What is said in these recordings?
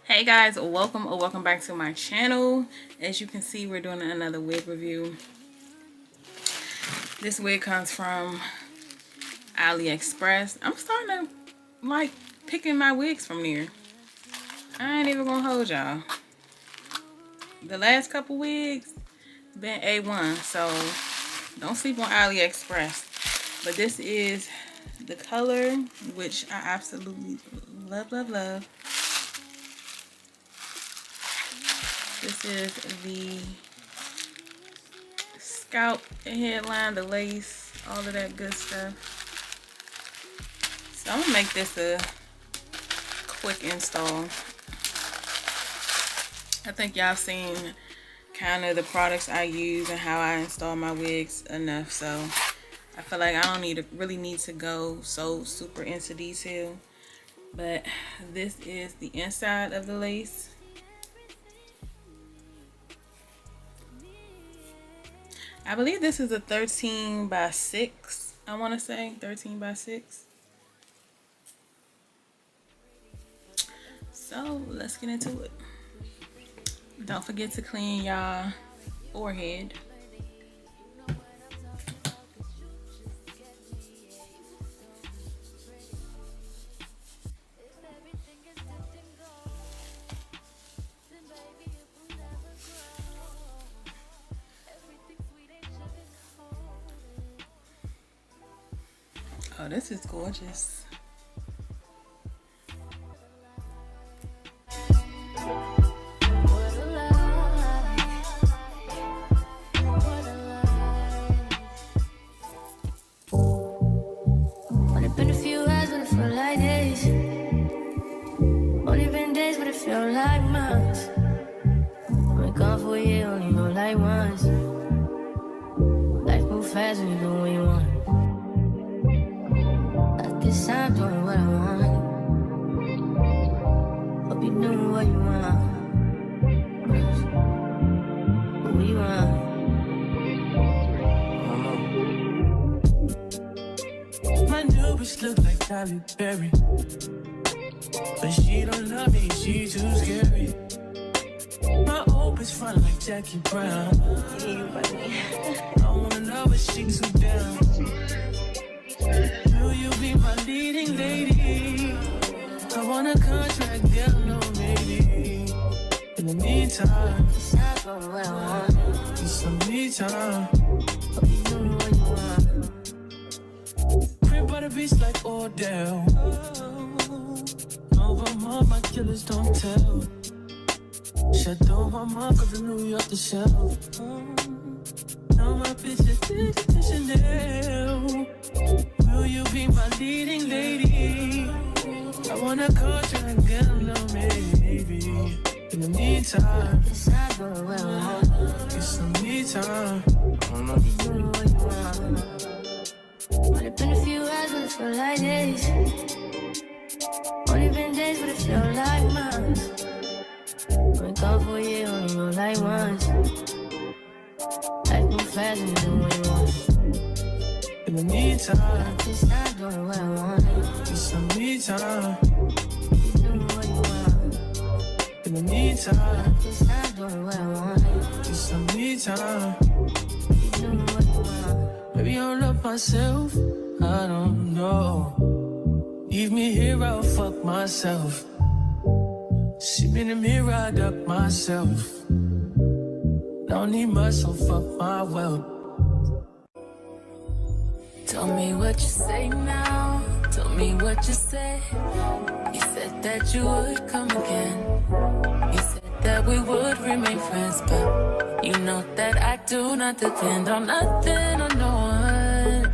Hey guys, welcome or welcome back to my channel. As you can see, we're doing another wig review. This wig comes from AliExpress. I'm starting to like picking my wigs from there. I ain't even gonna hold y'all. The last couple wigs been A1, so don't sleep on AliExpress. But this is the color, which I absolutely love. This is the scalp headline, the lace, all of that good stuff. So I'm gonna make this a quick install. I think y'all seen kind of the products I use and how I install my wigs enough, so I feel like I don't really need to go so super into detail. But this is the inside of the lace. I believe this is a 13x6. I want to say 13x6. So let's get into it. Don't forget to clean y'all forehead. Oh, this is gorgeous. Only been a few hours, but it felt like days. Only been days, but it felt like months. Been gone for a year, only know like once. Life move fast when you go where you want. At this time, doing what I want. Hope you doing what you want. What you want? My new bitch look like Halle Berry, but she don't love me, she too scary. My old bitch front like Jackie Brown. I wanna know if she too down. Will you be my leading lady? I want a contract, girl, no maybe. In the meantime, It's not going where I want. need some me time. Hope you doing what you want. Crib by the beach like Odell. Over my killers don't tell. Shadow my mark of the New York the shelf. Now my bitch is to Chanel. Will you be my leading lady? I want a contract, girl, no maybe. In the meantime, It's not going where I want. get some me time. Hope you doing what you want. Only been a few hours, but it felt like days. Only been days, but it felt like months. Been gone for a year, only know like once. Life move fast when you do what you want. In the meantime, It's not going where I want. get some me time. You doing what you want. In the meantime, It's not going where I want. get some me time. You doing what you want. Maybe I don't love myself, I don't know. Leave me here, I'll fuck myself. See me in the mirror, I duck myself. Don't need myself, fuck my wealth. Tell me what you say now. Tell me what you say. You said that you would come again. You said that we would remain friends, but you know that I do not depend on nothing or no one.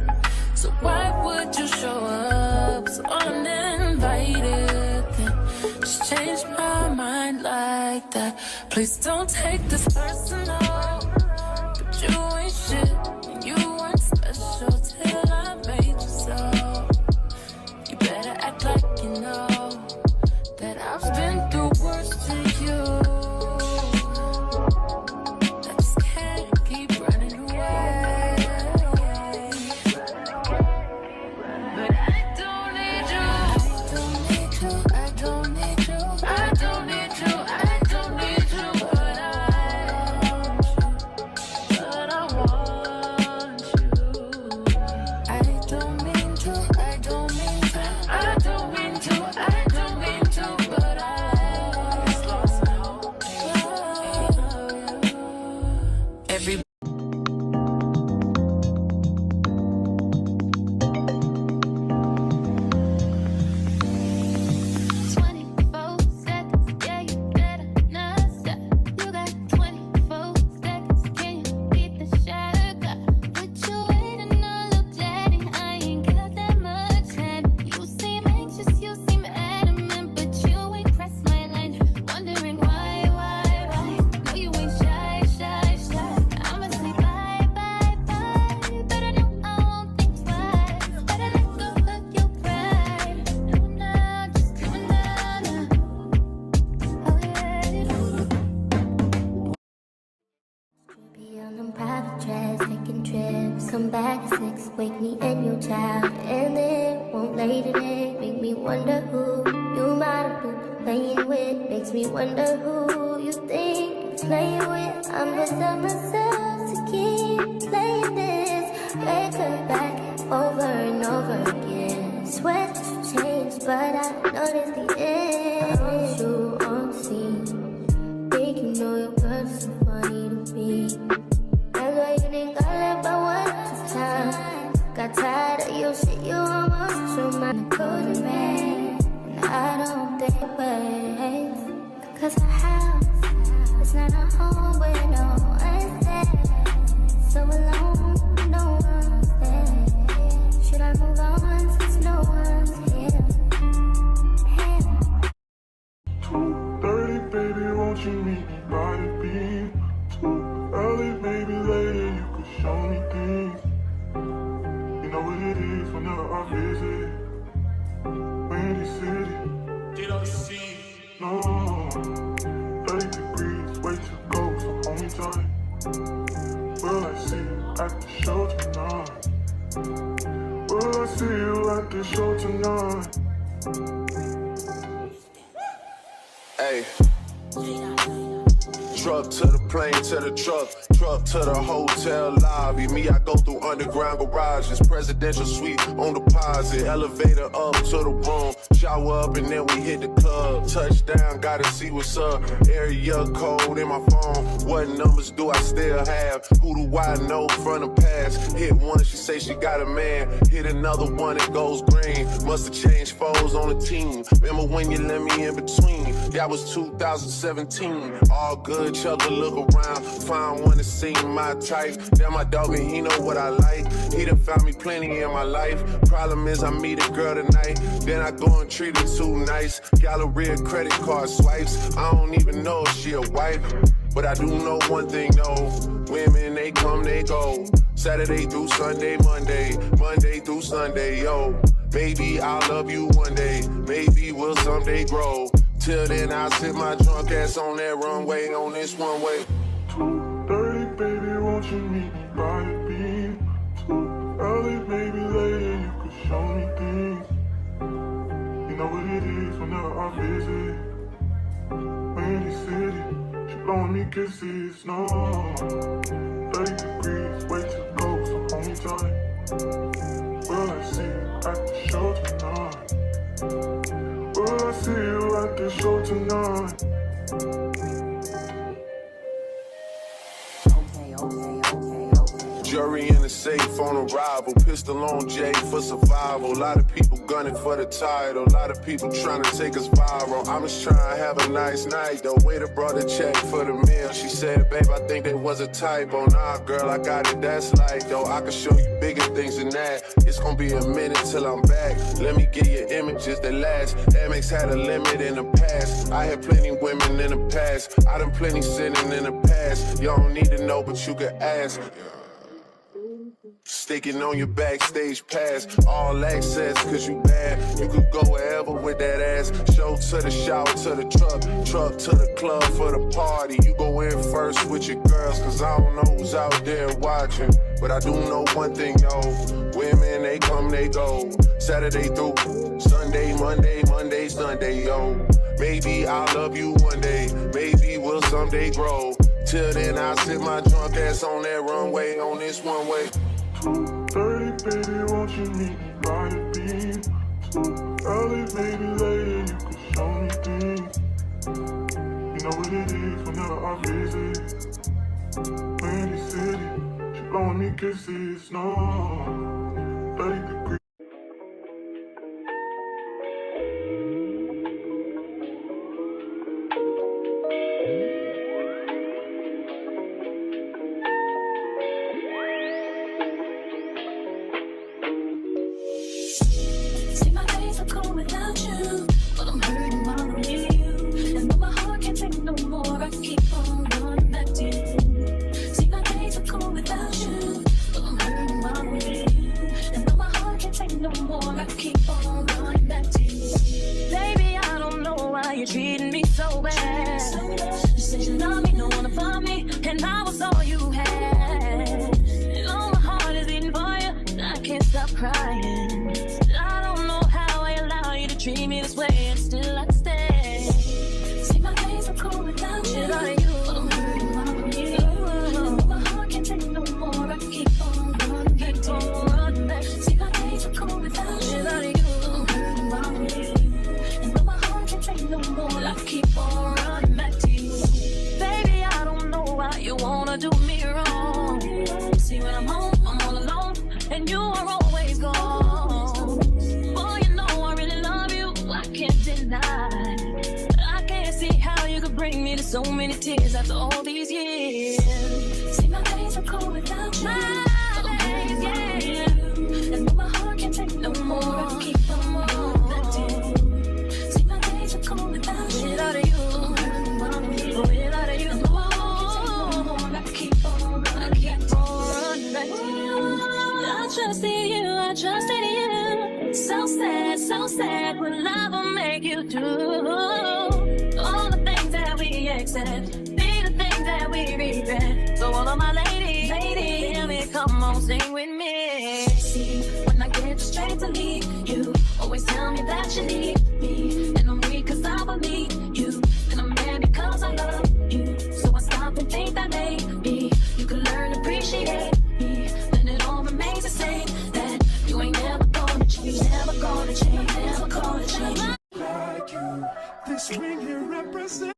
So why would you show up so uninvited? Then just change my mind like that. Please don't take this personal. But you ain't shit. You weren't special till I made you so. You better act like you know that I've been through worse to you. I just can't keep running away. But I don't need you. I don't need you. I don't need you. I don't need you. wake me and your child, and then won't lay today. Make me wonder who you might have been playing with. Makes me wonder who you think you're playing with. I'm gonna tell myself to keep playing this record back over and over again. Swear that you changed, but I noticed the end. I want you on the scene. Think you know your girl is so funny to me. That's why you didn't got left by one time. Got tired of your shit, you almost your mind couldn't make. And I don't think ways, cause my house is not a home where no one's there. So alone, no one's there. Should I move on since no one's here? 2:30, baby, won't you meet me by the beam? Too early, maybe later, you could show me things. You know what it is whenever I visit Windy City. No, 30 degrees, way to go, so hold me tight. Will I see you at the show tonight? Will I see you at the show tonight? Hey. Truck to the plane, to the truck to the hotel lobby. Me, I go through underground garages, presidential suite on deposit, elevator up to the room, shower up and then we hit the club. Touchdown, gotta see what's up. Area code in my phone. What numbers do I still have? Who do I know from the past? Hit one, she say she got a man. Hit another one, it goes green. Must've changed foes on the team. Remember when you let me in between? That was 2017. All good, chug a look around. Find one that seem my type. Damn, my dog and he know what I like. He done found me plenty in my life. Problem is I meet a girl tonight, then I go and treat her too nice. Galleria credit card swipes. I don't even know if she a wife, but I do know one thing though. Women, they come, they go. Saturday through Sunday, Monday through Sunday, yo. Maybe I'll love you one day. Maybe we'll someday grow. Till then, I'll sit my drunk ass on that runway, on this one way. 2:30, baby, won't you meet me by the beam? Too early, maybe later, you could show me things. You know what it is whenever I visit Windy City. She blowing me kisses, no. 30 degrees, way to go, so hold me tight. Will I see you at the show tonight? Will I see you at the show tonight? Jury in the safe on arrival. Pistol on Jay for survival. A lot of people gunning for the title. A lot of people trying to take us viral. I'm just trying to have a nice night though. Waiter brought a check for the meal. She said, babe, I think that was a typo. Nah, girl, I got it, that's like though. I can show you bigger things than that. It's gonna be a minute till I'm back. Let me get you images that last. Amex had a limit in the past. I had plenty women in the past. I done plenty sinning in the past. You don't need to know, but you can ask. Sticking on your backstage pass, all access, cause you bad. You could go wherever with that ass. Show to the shower, to the truck to the club for the party. You go in first with your girls, cause I don't know who's out there watching. But I do know one thing though, women, they come, they go. Saturday through Sunday, Monday, Sunday, yo. Maybe I'll love you one day, maybe we'll someday grow. Till then, I'll sit my drunk ass on that runway, on this one way. 2:30, baby, won't you meet me by the beam? Too early, maybe later, you could show me things. You know what it is whenever I visit Windy City. She blowing me kisses, no. 30 degrees. Treating me so bad. You said you love me, don't wanna find me, and I was all you had. And all my heart is beating for you. I can't crying. I don't know how I allow you to treat me this way and still I stay. See, my days are cold without you. Without you. My heart can't take no more. I keep on running back to you. See, my days are cold without you. Without you. And though my heart can't take no more, I keep on running back to you. Baby, I don't know why you wanna do me wrong. See, when I'm home, I'm all alone, and you are always gone. Boy, you know I really love you, I can't deny. I can't see how you could bring me to so many tears after all these years. See, my days are cold without you. My days, yeah. And though my heart can't take no more, I keep on running back to you. See, my days are cold without you. Without you. Without you. I keep on running back to you. I trusted you, I trusted you. So sad what love will make you do. All the things that we accept, be the things that we regret. So all of my ladies, hear me, come on, sing with me. See, when I get the strength to leave you, always tell me that you need me. And I'm weak cause I believe you, and I'm mad because I love you. So I stop and think that maybe you could learn to appreciate me. Then it all remains the same, that you ain't never gonna change, never gonna change, never gonna change. Like you, this ring here represents.